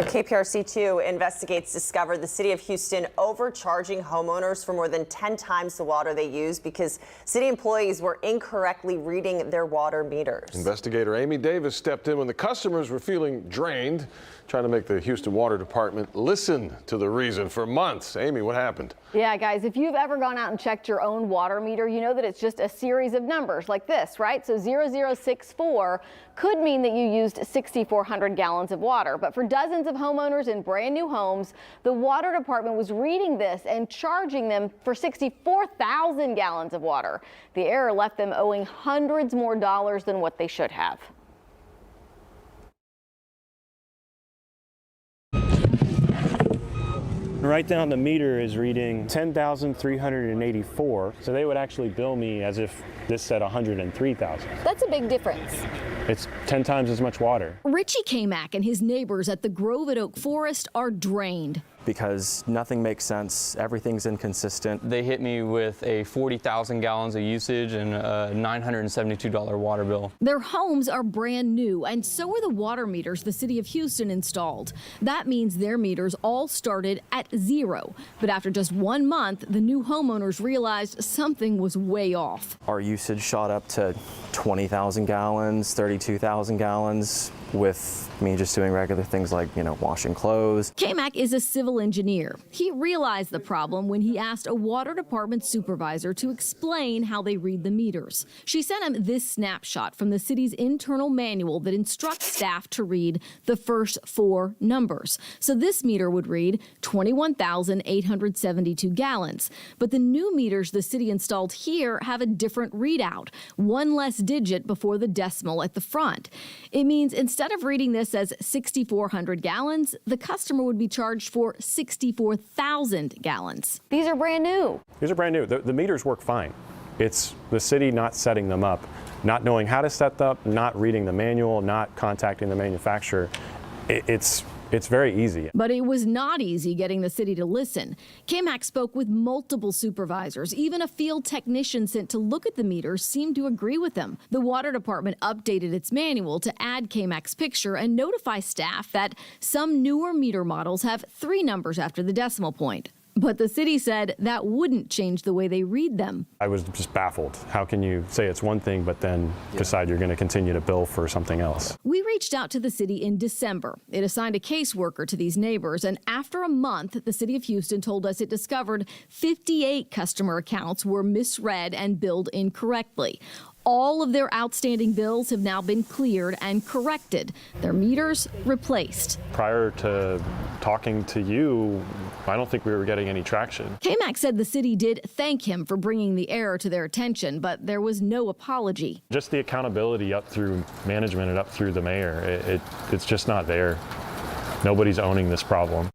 KPRC2 investigates discovered the city of Houston overcharging homeowners for more than 10 times the water they use because city employees were incorrectly reading their water meters. Investigator Amy Davis stepped in when the customers were feeling drained, trying to make the Houston Water Department listen to the reason for months. Amy, what happened? Yeah, guys, if you've ever gone out and checked your own water meter, you know that it's just a series of numbers like this, right? So 0064 could mean that you used 6,400 gallons of water. But for dozens of homeowners in brand new homes, the water department was reading this and charging them for 64,000 gallons of water. The error left them owing hundreds more dollars than what they should have. Right down the meter is reading 10,384, so they would actually bill me as if this said 103,000. That's a big difference. It's 10 times as much water. Richie Kamak and his neighbors at the Grove at Oak Forest are drained. Because nothing makes sense, everything's inconsistent. They hit me with a 40,000 gallons of usage and a $972 water bill. Their homes are brand new, and so are the water meters the city of Houston installed. That means their meters all started at zero. But after just 1 month, the new homeowners realized something was way off. Our usage shot up to 20,000 gallons, 32,000 gallons, with me just doing regular things like, washing clothes. Kamak is a civil engineer. He realized the problem when he asked a water department supervisor to explain how they read the meters. She sent him this snapshot from the city's internal manual that instructs staff to read the first 4 numbers. So this meter would read 21,872 gallons. But the new meters the city installed here have a different readout, 1 less digit before the decimal at the front. It means instead of reading this as 6,400 gallons, the customer would be charged for 64,000 gallons. These are brand new. These are brand new. The meters work fine. It's the city not setting them up, not knowing how to set them up, not reading the manual, not contacting the manufacturer. It's very easy. But it was not easy getting the city to listen. Kamak spoke with multiple supervisors. Even a field technician sent to look at the meters seemed to agree with them. The water department updated its manual to add Kamak's picture and notify staff that some newer meter models have 3 numbers after the decimal point. But the city said that wouldn't change the way they read them. I was just baffled. How can you say it's one thing but then decide you're going to continue to bill for something else? We reached out to the city in December. It assigned a caseworker to these neighbors, and after a month, the city of Houston told us it discovered 58 customer accounts were misread and billed incorrectly. All of their outstanding bills have now been cleared and corrected. Their meters replaced. Prior to talking to you, I don't think we were getting any traction. Kamak said the city did thank him for bringing the error to their attention, but there was no apology. Just the accountability up through management and up through the mayor, it's just not there. Nobody's owning this problem.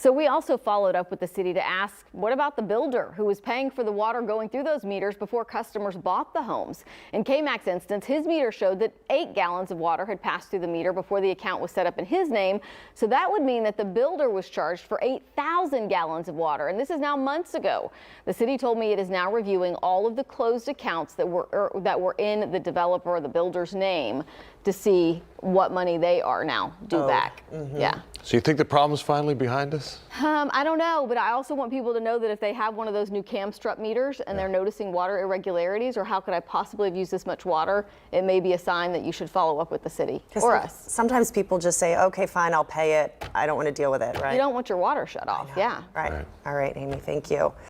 So we also followed up with the city to ask, what about the builder who was paying for the water going through those meters before customers bought the homes? In Kamak's instance, his meter showed that 8 gallons of water had passed through the meter before the account was set up in his name. So that would mean that the builder was charged for 8,000 gallons of water. And this is now months ago. The city told me it is now reviewing all of the closed accounts that were in the developer or the builder's name to see what money they are now due back. Yeah. So you think the problem's finally behind us? I don't know, but I also want people to know that if they have one of those new Camstrup meters and they're noticing water irregularities or how could I possibly have used this much water, it may be a sign that you should follow up with the city or us. Sometimes people just say, okay, fine, I'll pay it. I don't want to deal with it, right? You don't want your water shut off. Yeah. Right. All right, Amy, thank you.